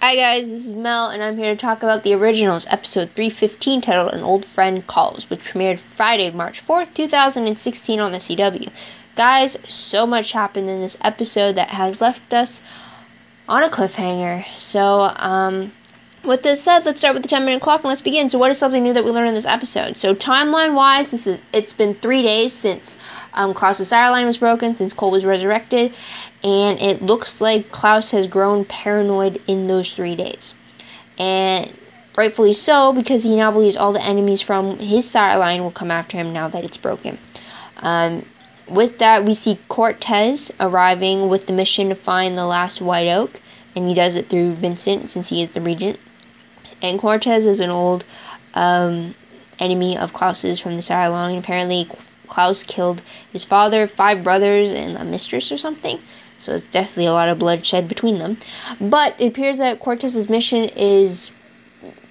Hi guys, this is Mel, and I'm here to talk about the originals, episode 315, titled An Old Friend Calls, which premiered Friday, March 4th, 2016 on the CW. Guys, so much happened in this episode that has left us on a cliffhanger. So, with this said, let's start with the 10-minute clock and let's begin. So what is something new that we learned in this episode? So timeline-wise, it's been 3 days since Klaus's sire line was broken, since Cole was resurrected, and it looks like Klaus has grown paranoid in those 3 days. And rightfully so, because he now believes all the enemies from his sire line will come after him now that it's broken. With that, we see Cortez arriving with the mission to find the last White Oak, and he does it through Vincent since he is the regent. And Cortez is an old enemy of Klaus's from the sire line. Apparently, Klaus killed his father, 5 brothers, and a mistress or something. So it's definitely a lot of bloodshed between them. But it appears that Cortez's mission is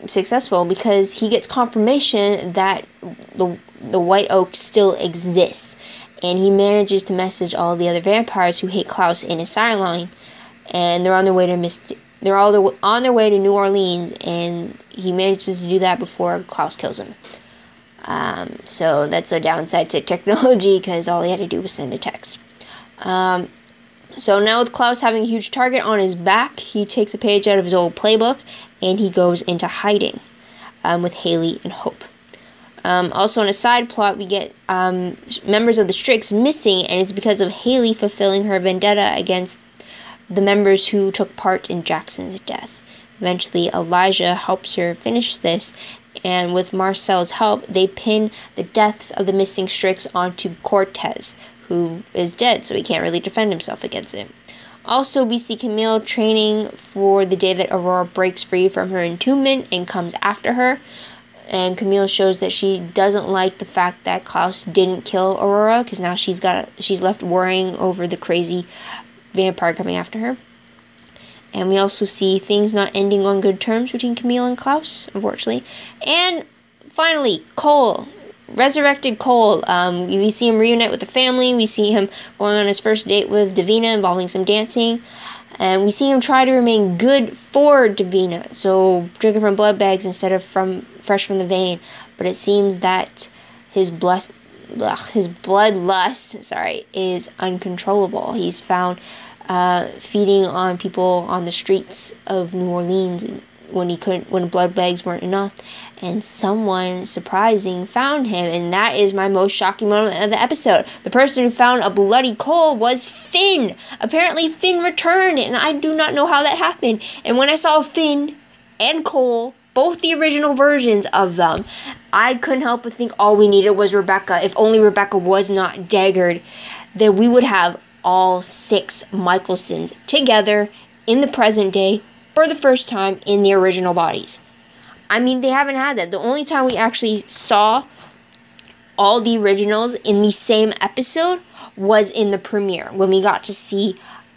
successful because he gets confirmation that the White Oak still exists. And he manages to message all the other vampires who hate Klaus in his sire line. And they're on their way to They're all on their way to New Orleans, and he manages to do that before Klaus kills him. So that's a downside to technology, because all he had to do was send a text. So now with Klaus having a huge target on his back, he takes a page out of his old playbook, and he goes into hiding with Haley and Hope. Also on a side plot, we get members of the Strix missing, and it's because of Haley fulfilling her vendetta against the members who took part in Jackson's death. Eventually, Elijah helps her finish this, and with Marcel's help, they pin the deaths of the missing Strix onto Cortez, who is dead, so he can't really defend himself against it. Also, we see Camille training for the day that Aurora breaks free from her entombment and comes after her. And Camille shows that she doesn't like the fact that Klaus didn't kill Aurora, because now she's left worrying over the crazy vampire coming after her. And we also see things not ending on good terms between Camille and Klaus, unfortunately. And finally, Cole. Resurrected Cole. We see him reunite with the family. We see him going on his first date with Davina, involving some dancing. And we see him try to remain good for Davina, so drinking from blood bags instead of fresh from the vein. But it seems that his bloodlust, is uncontrollable. He's found feeding on people on the streets of New Orleans when blood bags weren't enough, and someone surprising found him, and that is my most shocking moment of the episode. The person who found a bloody Cole was Finn. Apparently Finn returned, and I do not know how that happened. And when I saw Finn and Cole, both the original versions of them, I couldn't help but think all we needed was Rebecca. If only Rebecca was not daggered, then we would have all 6 Michelsons together in the present day for the first time in the original bodies. I mean, they haven't had that. The only time we actually saw all the originals in the same episode was in the premiere, when we got to see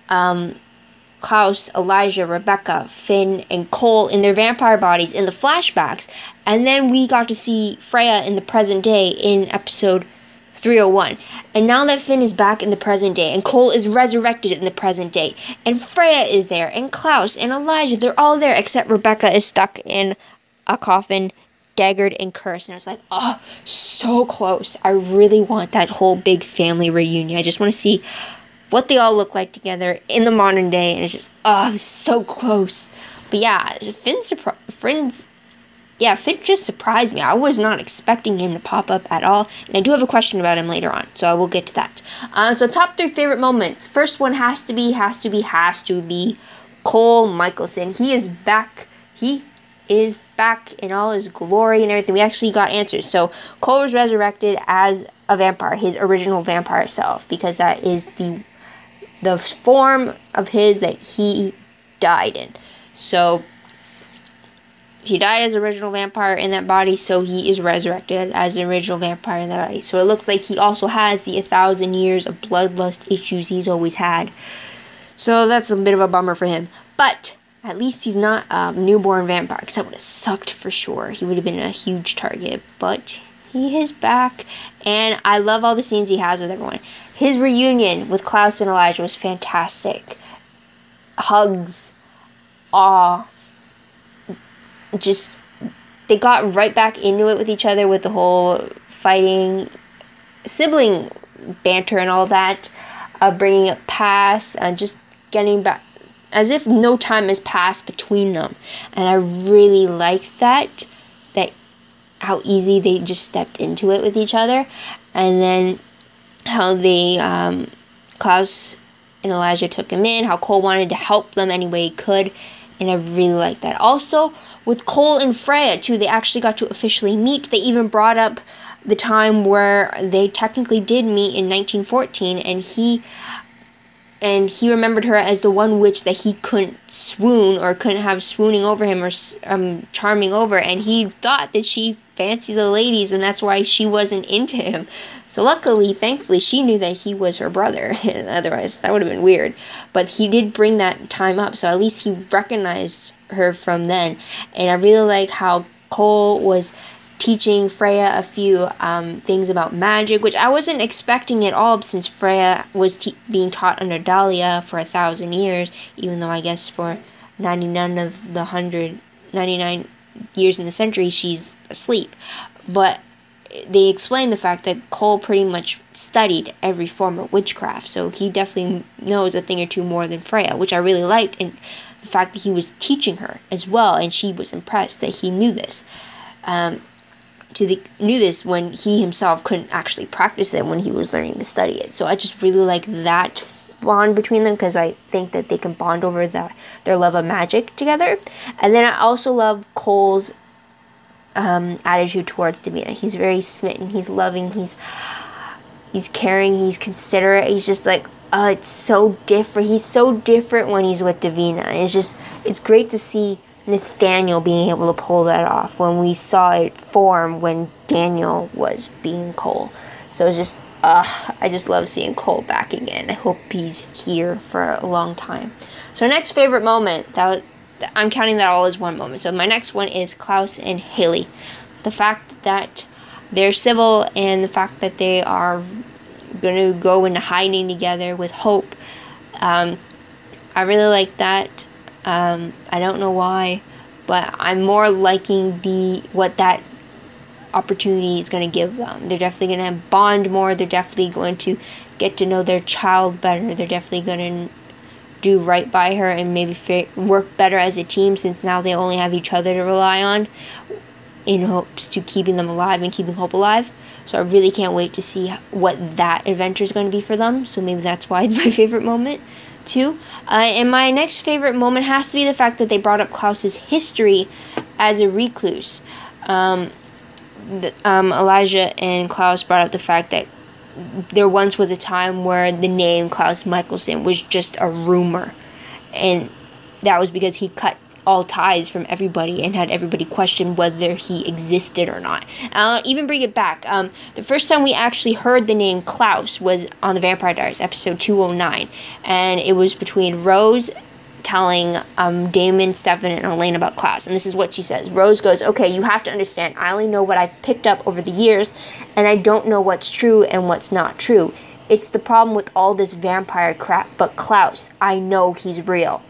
Klaus, Elijah, Rebecca, Finn, and Cole in their vampire bodies in the flashbacks. And then we got to see Freya in the present day in episode 301. And now that Finn is back in the present day, and Cole is resurrected in the present day, and Freya is there, and Klaus, and Elijah, they're all there, except Rebecca is stuck in a coffin, daggered and cursed. And I was like, oh, so close. I really want that whole big family reunion. I just want to see what they all look like together in the modern day, and it's just, oh, so close. But yeah, Finn just surprised me. I was not expecting him to pop up at all, and I do have a question about him later on, so I will get to that. So top 3 favorite moments. First one has to be Cole Michelson. He is back. He is back in all his glory and everything. We actually got answers. So Cole was resurrected as a vampire, his original vampire self, because that is the form of his that he died in. So he died as original vampire in that body, so he is resurrected as an original vampire in that body. So it looks like he also has the 1,000 years of bloodlust issues he's always had. So that's a bit of a bummer for him. But at least he's not a newborn vampire, because that would have sucked for sure. He would have been a huge target. But he is back, and I love all the scenes he has with everyone. His reunion with Klaus and Elijah was fantastic. Hugs, awe, just, they got right back into it with each other with the whole fighting, sibling banter and all that, bringing it past, just getting back, as if no time has passed between them. And I really like that how easy they just stepped into it with each other. And then how they, Klaus and Elijah took him in, how Cole wanted to help them any way he could. And I really like that. Also, with Cole and Freya, too, they actually got to officially meet. They even brought up the time where they technically did meet in 1914, and he remembered her as the one witch that he couldn't swoon, or couldn't have swooning over him, or charming over, and he thought that she fancied the ladies, and that's why she wasn't into him. So luckily, thankfully, she knew that he was her brother. Otherwise, that would have been weird. But he did bring that time up, so at least he recognized her from then. And I really like how Cole was teaching Freya a few things about magic, which I wasn't expecting at all, since Freya was being taught under Dahlia for 1,000 years, even though I guess for 99 of the 199 years in the century she's asleep. But they explained the fact that Cole pretty much studied every form of witchcraft, so he definitely knows a thing or two more than Freya, which I really liked, and the fact that he was teaching her as well, and she was impressed that he knew this. Knew this when he himself couldn't actually practice it when he was learning to study it. So I just really like that bond between them, because I think that they can bond over their love of magic together. And then I also love Cole's attitude towards Davina. He's very smitten, he's loving, he's caring, he's considerate. He's just like, it's so different. He's so different when he's with Davina. It's great to see Nathaniel being able to pull that off when we saw it form when Daniel was being Cole. So it's just, I just love seeing Cole back again. I hope he's here for a long time. So next favorite moment, I'm counting that all as one moment. So my next one is Klaus and Haley. The fact that they're civil, and the fact that they are going to go into hiding together with Hope. I really like that. I don't know why, but I'm more liking what that opportunity is going to give them. They're definitely going to bond more. They're definitely going to get to know their child better. They're definitely going to do right by her and maybe work better as a team, since now they only have each other to rely on, in hopes to keeping them alive and keeping Hope alive. So I really can't wait to see what that adventure is going to be for them. So maybe that's why it's my favorite moment too. And my next favorite moment has to be the fact that they brought up Klaus's history as a recluse. Elijah and Klaus brought up the fact that there once was a time where the name Klaus Michelson was just a rumor, and that was because he cut all ties from everybody and had everybody question whether he existed or not. I'll even bring it back. The first time we actually heard the name Klaus was on the Vampire Diaries, episode 209, and it was between Rose telling Damon, Stefan, and Elaine about Klaus, and this is what she says. Rose goes, "Okay, you have to understand, I only know what I've picked up over the years, and I don't know what's true and what's not true. It's the problem with all this vampire crap, but Klaus, I know he's real."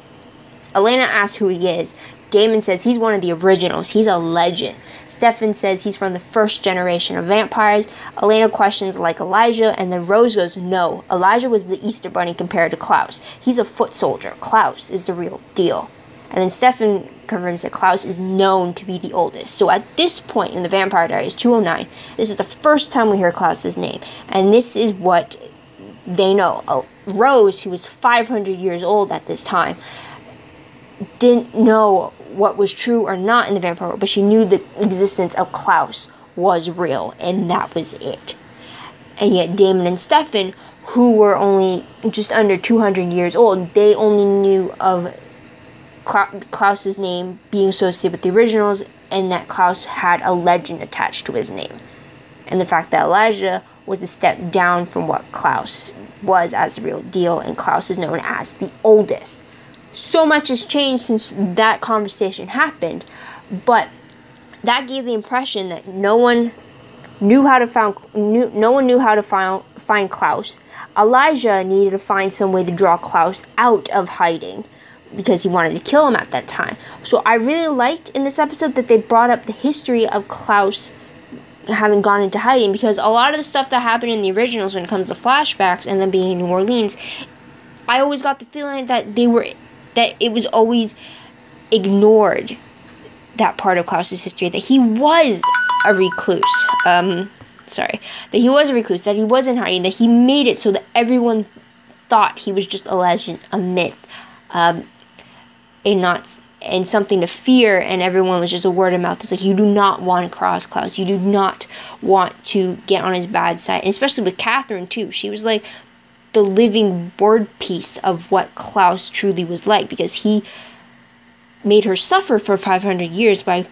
Elena asks who he is. Damon says he's one of the originals. He's a legend. Stefan says he's from the first generation of vampires. Elena questions like Elijah, and then Rose goes, "No, Elijah was the Easter Bunny compared to Klaus. He's a foot soldier. Klaus is the real deal." And then Stefan confirms that Klaus is known to be the oldest. So at this point in the Vampire Diaries 209, this is the first time we hear Klaus's name. And this is what they know. Rose, who was 500 years old at this time, didn't know what was true or not in the vampire world, but she knew the existence of Klaus was real, and that was it. And yet Damon and Stefan, who were only just under 200 years old, they only knew of Klaus's name being associated with the originals, and that Klaus had a legend attached to his name. And the fact that Elijah was a step down from what Klaus was as the real deal, and Klaus is known as the oldest. So much has changed since that conversation happened, but that gave the impression that no one knew how to find Klaus. Elijah needed to find some way to draw Klaus out of hiding, because he wanted to kill him at that time. So I really liked in this episode that they brought up the history of Klaus having gone into hiding, because a lot of the stuff that happened in the originals when it comes to flashbacks and then being in New Orleans, I always got the feeling that it was always ignored, that part of Klaus's history, that he was a recluse. That he was a recluse, that he was in hiding, that he made it so that everyone thought he was just a legend, a myth, and something to fear, and everyone was just a word of mouth. It's like, you do not want to cross Klaus. You do not want to get on his bad side. And especially with Catherine, too. She was like the living word piece of what Klaus truly was like, because he made her suffer for 500 years by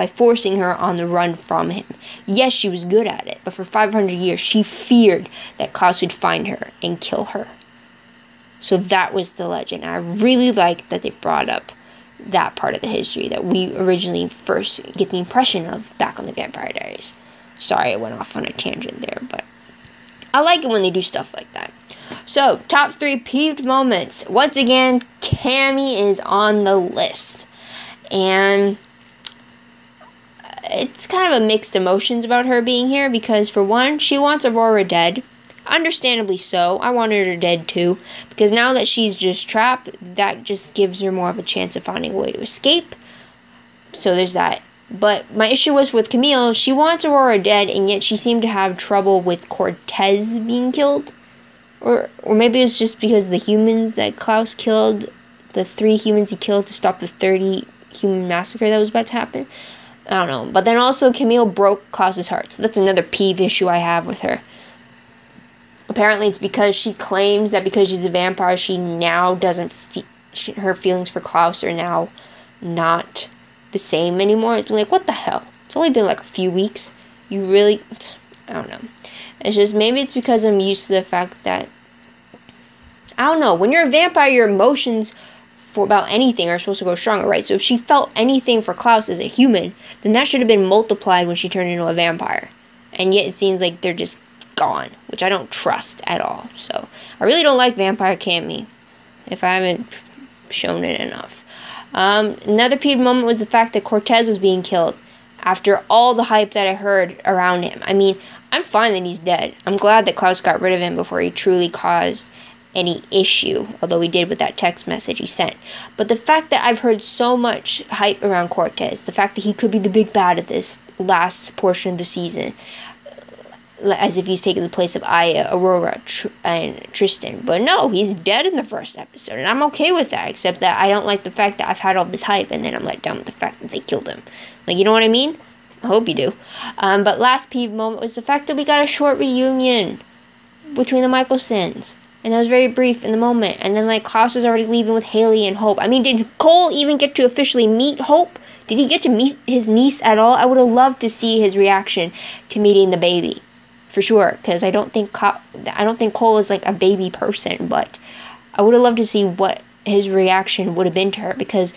forcing her on the run from him. Yes, she was good at it, but for 500 years, she feared that Klaus would find her and kill her. So that was the legend. And I really like that they brought up that part of the history that we originally first get the impression of back on the Vampire Diaries. Sorry, I went off on a tangent there, but I like it when they do stuff like that. So, top 3 peeved moments. Once again, Cammy is on the list. And it's kind of a mixed emotions about her being here, because for one, she wants Aurora dead. Understandably so. I wanted her dead too, because now that she's just trapped, that just gives her more of a chance of finding a way to escape. So there's that. But my issue was with Camille. She wants Aurora dead, and yet she seemed to have trouble with Cortez being killed. Or maybe it was just because the humans that Klaus killed, the 3 humans he killed to stop the 30 human massacre that was about to happen. I don't know. But then also Camille broke Klaus's heart. So that's another peeve issue I have with her. Apparently it's because she claims that because she's a vampire, she now doesn't her feelings for Klaus are now not the same anymore. It's like, what the hell? It's only been like a few weeks. You really, I don't know. It's just, maybe it's because I'm used to the fact that, I don't know, when you're a vampire, your emotions for about anything are supposed to go stronger, right? So if she felt anything for Klaus as a human, then that should have been multiplied when she turned into a vampire. And yet it seems like they're just gone, which I don't trust at all. So I really don't like Vampire Cammy, if I haven't shown it enough. Another peeved moment was the fact that Cortez was being killed after all the hype that I heard around him. I mean, I'm fine that he's dead. I'm glad that Klaus got rid of him before he truly caused any issue, although he did with that text message he sent. But the fact that I've heard so much hype around Cortez, the fact that he could be the big bad at this last portion of the season, as if he's taken the place of Aya, Aurora, and Tristan. But no, he's dead in the first episode, and I'm okay with that, except that I don't like the fact that I've had all this hype, and then I'm let down with the fact that they killed him. Like, you know what I mean? I hope you do. But last peeve moment was the fact that we got a short reunion between the Michaelsons. And that was very brief in the moment. And then, like, Klaus is already leaving with Haley and Hope. I mean, did Cole even get to officially meet Hope? Did he get to meet his niece at all? I would have loved to see his reaction to meeting the baby. For sure. Because I don't think Cole is, like, a baby person. But I would have loved to see what his reaction would have been to her. Because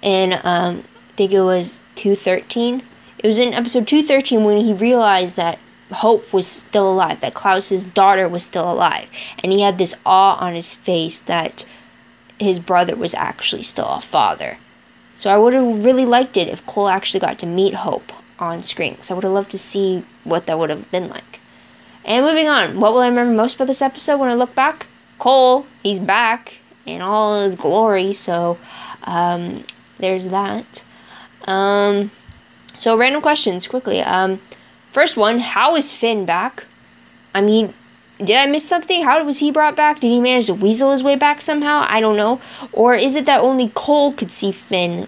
in, I think it was 213. It was in episode 213 when he realized that Hope was still alive, that Klaus's daughter was still alive, and he had this awe on his face that his brother was actually still a father. So I would have really liked it if Cole actually got to meet Hope on screen, because I would have loved to see what that would have been like. And moving on, what will I remember most about this episode when I look back? Cole, he's back in all his glory, so there's that. So random questions, quickly. First one, how is Finn back? I mean, did I miss something? How was he brought back? Did he manage to weasel his way back somehow? I don't know. Or is it that only Cole could see Finn?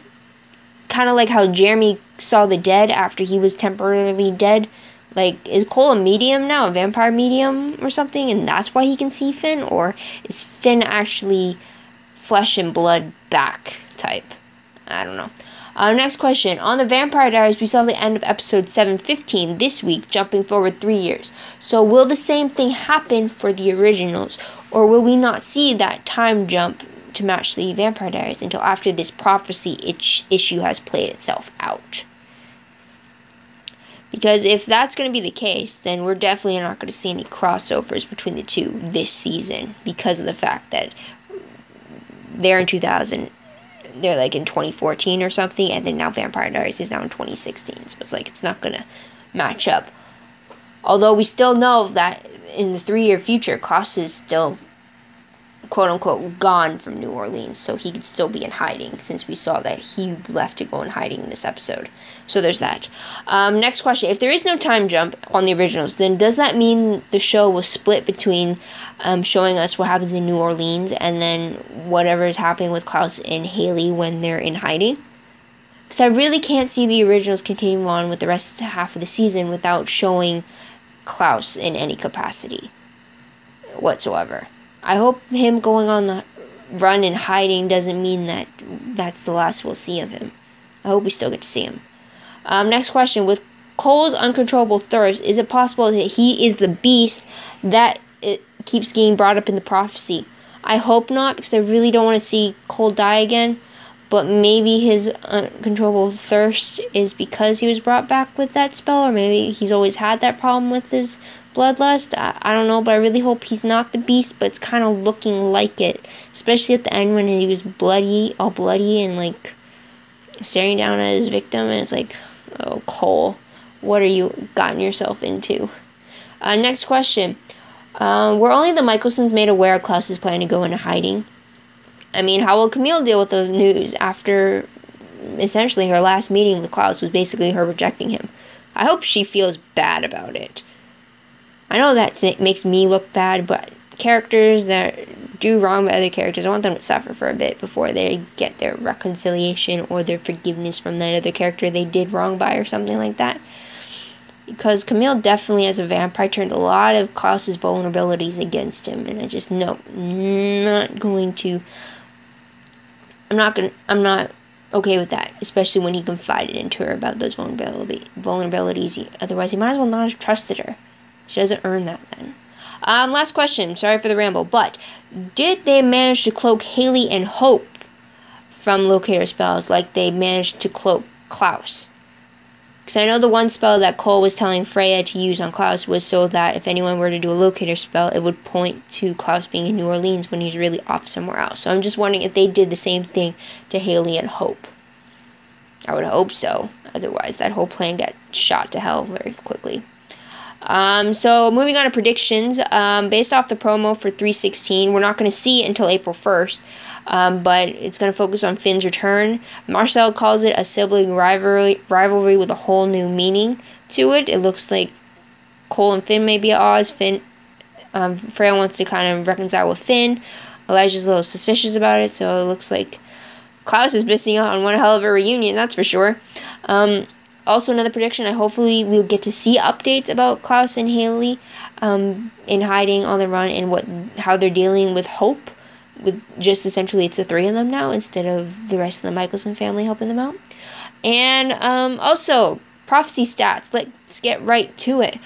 Kind of like how Jeremy saw the dead after he was temporarily dead. Like, is Cole a medium now? A vampire medium or something? And that's why he can see Finn? Or is Finn actually flesh and blood back type? I don't know. Next question. On the Vampire Diaries, we saw the end of episode 715 this week, jumping forward 3 years. So will the same thing happen for the originals? Or will we not see that time jump to match the Vampire Diaries until after this prophecy issue has played itself out? Because if that's going to be the case, then we're definitely not going to see any crossovers between the two this season, because of the fact that they're in 2000. They're like in 2014 or something, and then now Vampire Diaries is now in 2016. So it's like it's not gonna match up. Although we still know that in the 3-year future, Klaus is still, quote-unquote, gone from New Orleans, so he could still be in hiding, since we saw that he left to go in hiding in this episode. So there's that. Next question. If there is no time jump on the originals, then does that mean the show was split between showing us what happens in New Orleans and then whatever is happening with Klaus and Haley when they're in hiding? Because I really can't see the originals continuing on with the rest half of the season without showing Klaus in any capacity whatsoever. I hope him going on the run and hiding doesn't mean that that's the last we'll see of him. I hope we still get to see him. Next question. With Cole's uncontrollable thirst, is it possible that he is the beast that it keeps getting brought up in the prophecy? I hope not, because I really don't want to see Cole die again. But maybe his uncontrollable thirst is because he was brought back with that spell, or maybe he's always had that problem with his bloodlust. I don't know, but I really hope he's not the beast, but it's kind of looking like it. Especially at the end when he was all bloody, and like staring down at his victim, and it's like, oh, Cole, what are you gotten yourself into? Next question. Were only the Michelsons made aware Klaus is planning to go into hiding? I mean, how will Camille deal with the news after essentially her last meeting with Klaus was basically her rejecting him? I hope she feels bad about it. I know that makes me look bad, but characters that do wrong by other characters, I want them to suffer for a bit before they get their reconciliation or their forgiveness from that other character they did wrong by or something like that. Because Camille definitely, as a vampire, turned a lot of Klaus's vulnerabilities against him, and I just know I'm not okay with that, especially when he confided into her about those vulnerabilities. Otherwise, he might as well not have trusted her. She doesn't earn that then. Last question. Sorry for the ramble, but did they manage to cloak Haley and Hope from locator spells like they managed to cloak Klaus? Because I know the one spell that Cole was telling Freya to use on Klaus was so that if anyone were to do a locator spell, it would point to Klaus being in New Orleans when he's really off somewhere else. So I'm just wondering if they did the same thing to Haley and Hope. I would hope so. Otherwise, that whole plan got shot to hell very quickly. So moving on to predictions. Based off the promo for 316, we're not going to see it until April 1st. But it's going to focus on Finn's return. Marcel calls it a sibling rivalry with a whole new meaning to it. It looks like Cole and Finn may be at odds. Freya wants to kind of reconcile with Finn. Elijah's a little suspicious about it, so it looks like Klaus is missing out on one hell of a reunion, that's for sure. Also, another prediction, hopefully we'll get to see updates about Klaus and Haley in hiding on the run and how they're dealing with Hope. With just essentially it's the 3 of them now instead of the rest of the Michelson family helping them out. And also prophecy stats. Let's get right to it.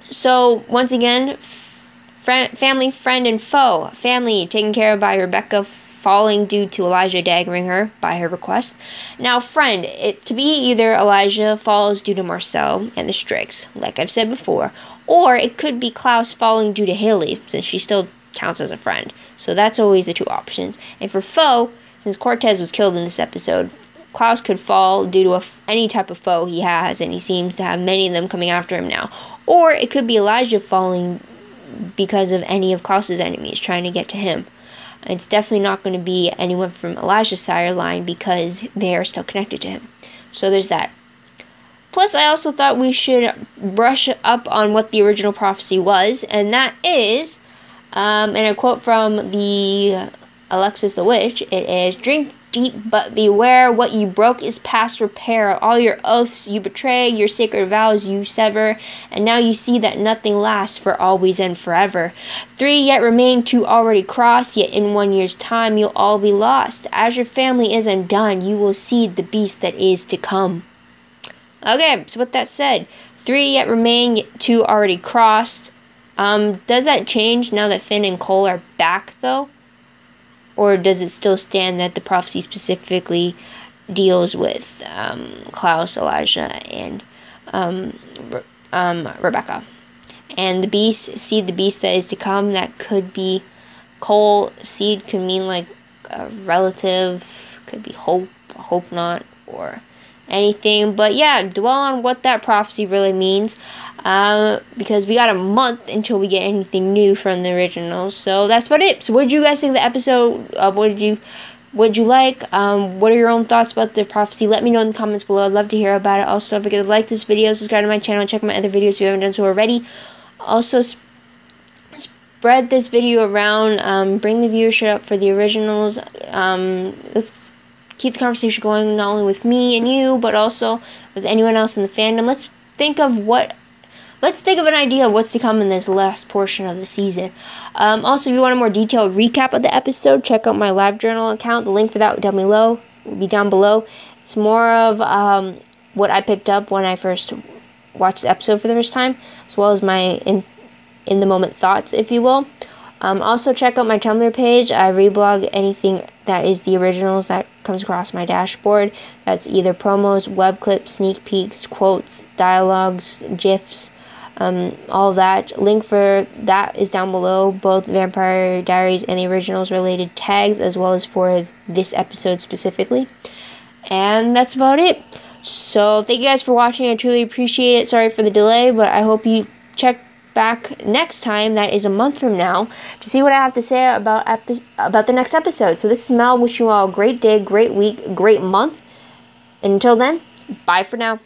So once again, family, friend, and foe. Family taken care of by Rebecca falling due to Elijah daggering her by her request. Now friend, it could be either Elijah falls due to Marcel and the Strix, like I've said before, or it could be Klaus falling due to Haley, since she still counts as a friend. So that's always the 2 options. And for foe, since Cortez was killed in this episode, Klaus could fall due to any type of foe he has, and he seems to have many of them coming after him now. Or it could be Elijah falling because of any of Klaus's enemies trying to get to him. It's definitely not going to be anyone from Elijah's side of the line because they are still connected to him. So there's that. Plus, I also thought we should brush up on what the original prophecy was, and that is, and a quote from the Alexis the Witch, it is, "Drink deep, but beware, what you broke is past repair. All your oaths you betray, your sacred vows you sever, and now you see that nothing lasts for always and forever. 3 yet remain, 2 already crossed, yet in 1 year's time you'll all be lost. As your family is undone, you will see the beast that is to come." Okay, so with that said, 3 yet remain, 2 already crossed. Does that change now that Finn and Cole are back, though? Or does it still stand that the prophecy specifically deals with Klaus, Elijah, and Rebecca? And the beast, see the beast that is to come, that could be Cole seed could mean like a relative, could be hope not, or anything. But yeah, dwell on what that prophecy really means, because we got a month until we get anything new from the originals. So that's about it. So what did you guys think of the episode? What did you like? What are your own thoughts about the prophecy? Let me know in the comments below. I'd love to hear about it. Also, don't forget to like this video, subscribe to my channel, and check my other videos if you haven't done so already. Also, spread this video around. Bring the viewership up for the originals. Let's keep the conversation going, not only with me and you, but also with anyone else in the fandom. Let's think of an idea of what's to come in this last portion of the season. Also, if you want a more detailed recap of the episode, check out my live journal account. The link for that will be down below. It's more of what I picked up when I first watched the episode for the first time, as well as my in the moment thoughts, if you will. Also, check out my Tumblr page. I reblog anything that is the originals that comes across my dashboard. That's either promos, web clips, sneak peeks, quotes, dialogues, GIFs, all that. Link for that is down below, both Vampire Diaries and the originals related tags, as well as for this episode specifically. And that's about it. So thank you guys for watching. I truly appreciate it. Sorry for the delay, but I hope you check back next time, that is a month from now, to see what I have to say about the next episode. So this is Mel, wishing you all a great day, great week, great month. And until then, bye for now.